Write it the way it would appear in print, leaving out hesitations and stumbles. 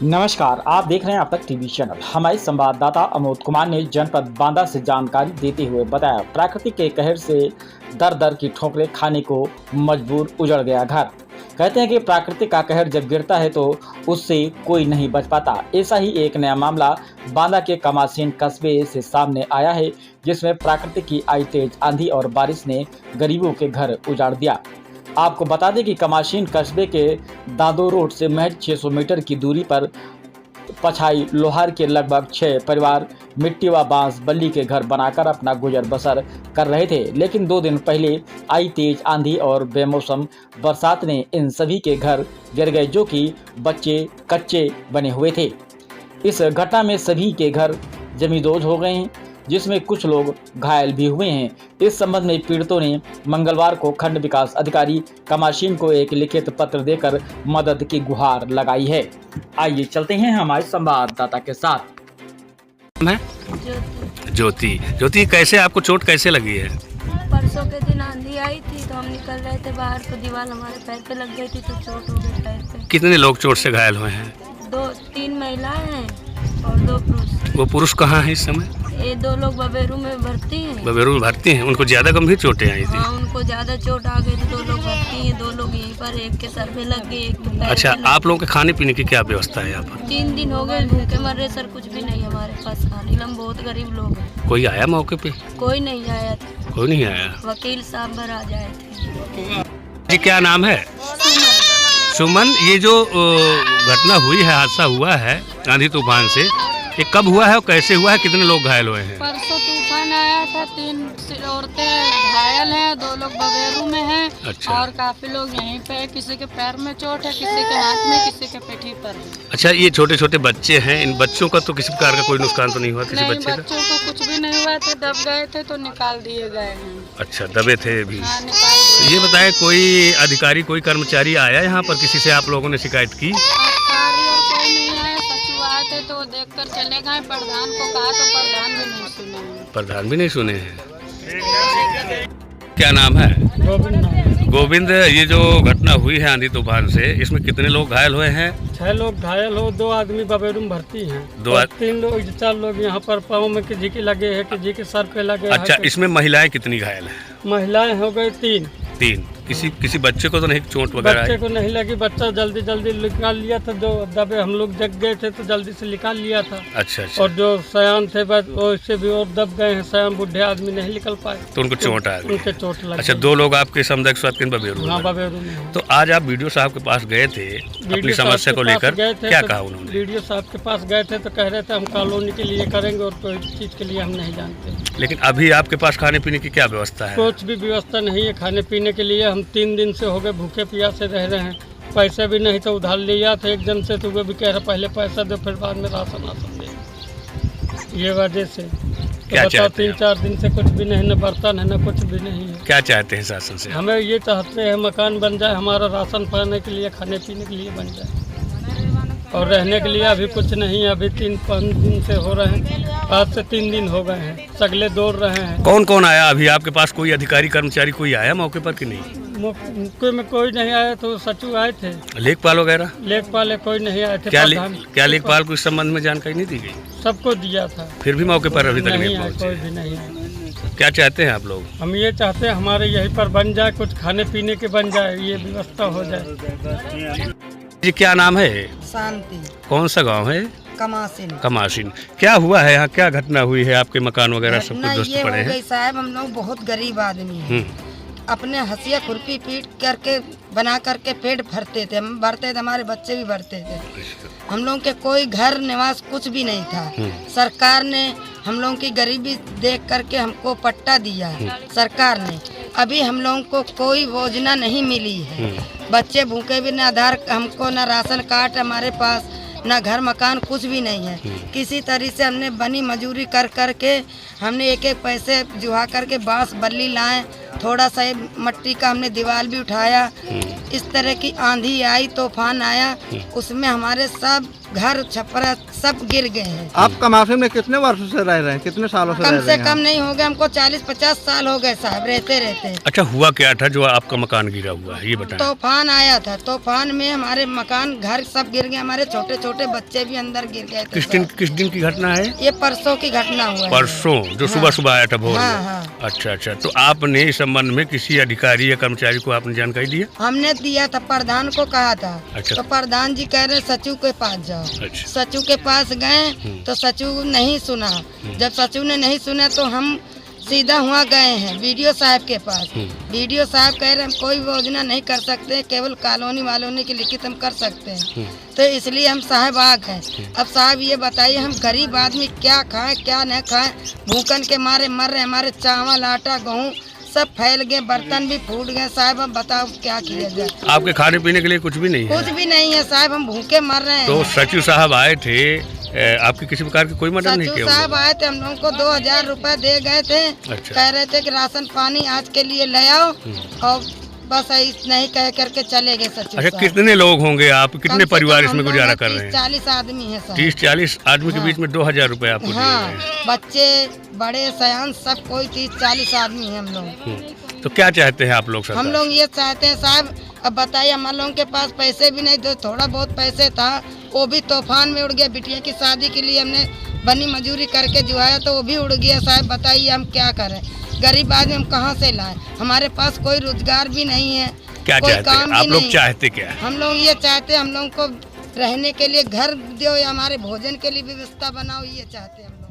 नमस्कार, आप देख रहे हैं अब तक टीवी चैनल। हमारे संवाददाता अमोद कुमार ने जनपद बांदा से जानकारी देते हुए बताया, प्रकृति के कहर से दर दर की ठोकरें खाने को मजबूर उजड़ गया घर। कहते हैं कि प्रकृति का कहर जब गिरता है तो उससे कोई नहीं बच पाता। ऐसा ही एक नया मामला बांदा के कमासीन कस्बे से सामने आया है, जिसमें प्रकृति की आई तेज आंधी और बारिश ने गरीबों के घर उजाड़ दिया। आपको बता दें कि कमासीन कस्बे के दादो रोड से महज 600 मीटर की दूरी पर पछाई लोहार के लगभग 6 परिवार मिट्टी व बांस बल्ली के घर बनाकर अपना गुजर बसर कर रहे थे। लेकिन 2 दिन पहले आई तेज आंधी और बेमौसम बरसात ने इन सभी के घर गिर गए, जो कि बच्चे कच्चे बने हुए थे। इस घटना में सभी के घर जमींदोज हो गए हैं, जिसमें कुछ लोग घायल भी हुए हैं। इस संबंध में पीड़ितों ने मंगलवार को खंड विकास अधिकारी कमासीन को एक लिखित पत्र देकर मदद की गुहार लगाई है। आइए चलते हैं हमारे संवाददाता के साथ। ज्योति, कैसे आपको चोट कैसे लगी है? परसों के दिन आंधी आई थी तो हम निकल रहे थे बाहर, तो दीवार हमारे पैर पे लग गई थी तो चोट हो गई पैर पे। कितने लोग चोट से घायल हुए हैं? 2-3 महिलाएं हैं और 2 पुरुष। वो पुरुष कहाँ हैं इस समय? ये 2 लोग बबेरू में भर्ती हैं। बबेरू में भर्ती हैं। उनको ज्यादा गंभीर चोटें आई थी? हाँ, उनको ज्यादा चोट आ गई थी। 2 लोग भर्ती हैं, 2 लोग यहीं पर, एक के सर पे लग गई, एक के पैर अच्छा, पे लग आप लोगों के खाने पीने की क्या व्यवस्था है यहाँ पर? 3 दिन हो गए भूखे मर रहे सर, कुछ भी नहीं हमारे पास खाने। हम बहुत गरीब लोग हैं। कोई आया मौके पे? कोई नहीं आया था। कोई नहीं आया। वकील साहब भर आ जाए थे। जी, क्या नाम है? सुमन। ये जो घटना हुई है, हादसा हुआ है आंधी तूफान से, ये कब हुआ है और कैसे हुआ है? कितने लोग घायल हुए हैं? परसों तूफान आया था, 3 औरतें घायल हैं, 2 लोग बबेरू में हैं। अच्छा। और काफी लोग यहीं पे, किसी के पैर में चोट है, किसी के हाथ में, किसी के पेठी पर है। अच्छा, ये छोटे छोटे बच्चे हैं, इन बच्चों का तो किसी प्रकार का कोई नुकसान तो नहीं हुआ किसी नहीं, बच्चे का? बच्चों को कुछ भी नहीं हुआ था, दब गए थे तो निकाल दिए गए हैं। अच्छा, दबे थे भी। हाँ, निकाल दिए। ये बताएं, कोई अधिकारी कोई कर्मचारी आया यहाँ पर? किसी से आप लोगों ने शिकायत की? अधिकारी और कोई नहीं आया, सचिव आए थे तो देख कर चले गए। प्रधान को कहा तो प्रधान भी नहीं सुने हैं। प्रधान भी नहीं सुने हैं। क्या नाम है? गोविंद। ये जो घटना हुई है आंधी तूफान से, इसमें कितने लोग घायल हुए हैं? 6 लोग घायल हो, 2 आदमी बबेरू में भर्ती हैं। 3 लोग 4 लोग यहाँ पर पाँव में किसी के लगे हैं, किसी के सर पे लगे हैं। अच्छा, इसमें महिलाएं कितनी घायल हैं? महिलाएं हो गई 3। किसी बच्चे को तो नहीं चोट वगैरह? बच्चे को नहीं लगी, बच्चा जल्दी निकाल लिया था। जो दबे हम लोग जग गए थे तो जल्दी से निकाल लिया था। अच्छा। और जो सयान थे वो इससे भी और दब गए हैं। सयान बुढ़े आदमी नहीं निकल पाए तो उनको चोट आ गई। उनके चोट लगी। अच्छा, 2 लोग आपके सामुदायिक स्वास्थ्य केंद्र बबेरू? हाँ, बबेरू में। तो आज आप वीडियो साहब के पास गए थे अपनी समस्या को लेकर, क्या कहा उन्होंने? वीडियो साहब के पास गए थे तो कह रहे थे हम कॉलोनी के लिए करेंगे और कोई चीज के लिए हम नहीं जानते। लेकिन अभी आपके पास खाने पीने की क्या व्यवस्था है? कुछ भी व्यवस्था नहीं है खाने पीने के लिए। हम 3 दिन से हो गए भूखे प्यासे रह रहे हैं। पैसे भी नहीं तो उधार लिया था एक जन से, तो वो भी कह रहा पहले पैसा दो फिर बाद में राशन दे। ये वजह से क्या तो 3-4 दिन से कुछ भी नहीं, न बर्तन है न कुछ भी नहीं है। क्या चाहते हैं शासन से? हमें ये चाहते हैं मकान बन जाए, हमारा राशन पाने के लिए, खाने पीने के लिए बन जाए। और रहने के लिए अभी कुछ नहीं है। अभी 3-5 दिन से हो रहे हैं, आज से 3 दिन हो गए हैं, सगले दौड़ रहे हैं। कौन कौन आया अभी आपके पास? कोई अधिकारी कर्मचारी कोई आया मौके पर कि नहीं? मौके में कोई नहीं आया, तो सचिव आए थे। लेखपाल वगैरह? लेखपाल कोई नहीं आए थे। क्या लेखपाल को इस संबंध में जानकारी नहीं दी गई? सबको दिया था, फिर भी मौके पर अभी तक नहीं आए, पहुंचे। कोई भी नहीं आया। क्या चाहते हैं आप लोग? हम ये चाहते हैं हमारे यहीं पर बन जाए, कुछ खाने पीने के बन जाए, ये व्यवस्था हो जाए। जी, क्या नाम है? शांति। कौन सा गांव है? कमासीन। क्या हुआ है यहाँ? क्या घटना हुई है? आपके मकान वगैरह सब कुछ ध्वस्त पड़े हैं? साहब, हम लोग बहुत गरीब आदमी हैं। अपने हंसिया खुरपी पीट करके बना करके पेट भरते थे, हम भरते थे, हमारे बच्चे भी भरते थे। हम लोग के कोई घर निवास कुछ भी नहीं था। सरकार ने हम लोगों की गरीबी देख करके हमको पट्टा दिया है सरकार ने। अभी हम लोगों को कोई योजना नहीं मिली है। बच्चे भूखे भी, न आधार हमको, न राशन कार्ड हमारे पास, न घर मकान, कुछ भी नहीं है। किसी तरह से हमने बनी मजूरी कर करके हमने एक पैसे जुहा करके बांस बल्ली लाए, थोड़ा सा मट्टी का हमने दीवार भी उठाया। इस तरह की आंधी आई, तूफान आया, उसमें हमारे सब घर छपरा सब गिर गए हैं। आप कमासे में कितने वर्षों से रह रहे हैं, कितने सालों से रह कम रहे से हैं? कम नहीं हो गए, हमको 40-50 साल हो गए साहब रहते रहते। अच्छा, हुआ क्या था जो आपका मकान गिरा हुआ है, ये बताएं। तूफान आया था, तूफान में हमारे मकान घर सब गिर गए, हमारे छोटे छोटे बच्चे भी अंदर गिर गए थे। किस दिन की घटना है? ये परसों की घटना हुआ है। परसों जो सुबह सुबह आया था भोर हाँ, में। हाँ। अच्छा, तो आपने इस संबंध में किसी अधिकारी या कर्मचारी को आपने जानकारी दी है? हमने दिया था, प्रधान को कहा था। अच्छा। तो प्रधान जी कह रहे सचिव के पास जाओ। अच्छा। सचिव के पास गए तो सचिव नहीं सुना। जब सचिव ने नहीं सुना तो हम सीधा हुआ गए हैं वीडियो साहब के पास। वीडियो साहब कह रहे हम कोई योजना नहीं कर सकते, केवल कॉलोनी वालों की लिखित हम कर सकते हैं। तो इसलिए हम साहब आ गए। अब साहब ये बताइए हम गरीब आदमी क्या खाएं क्या नहीं खाएं, भूखन के मारे मर रहे। हमारे चावल आटा गेहूँ सब फैल गए, बर्तन भी फूट गए। साहब अब बताओ क्या किया जाए। आपके खाने पीने के लिए कुछ भी नहीं है? कुछ भी नहीं है साहब, हम भूखे मर रहे हैं। तो सचिव साहब आए थे, आपकी किसी प्रकार की कोई मदद नहीं सचिव किया? साहब आए थे, हम लोगों को 2000 रुपए दे गए थे। अच्छा। कह रहे थे कि राशन पानी आज के लिए ले आओ और बस नहीं कह करके चले गए सचिव अच्छा, साहब। कितने लोग होंगे आप, कम कितने से परिवार कम इसमें हम लोग गुजारा कर रहे हैं? 30-40 आदमी है साहब। 30-40 आदमी के हाँ। बीच में 2000 रुपए आपको दिए हाँ, गए हैं। बच्चे बड़े सयान सब कोई 30-40 आदमी है हम लोग। तो क्या चाहते हैं आप लोग सरकार? हम लोग ये चाहते हैं साहब, अब बताइए हम लोगों के पास पैसे भी नहीं, जो थोड़ा बहुत पैसे था वो भी तूफान में उड़ गया। बिटिया की शादी के लिए हमने बनी मजूरी करके जुआया तो वो भी उड़ गया। साहब बताइए हम क्या करें, गरीब आदमी हम कहाँ से लाएं? हमारे पास कोई रोजगार भी नहीं है। क्या कोई चाहते हैं काम भी आप लोग, नहीं। चाहते क्या है? हम लोग ये चाहते हैं हम लोग को रहने के लिए घर दो या हमारे भोजन के लिए व्यवस्था बनाओ, ये चाहते हैं हम।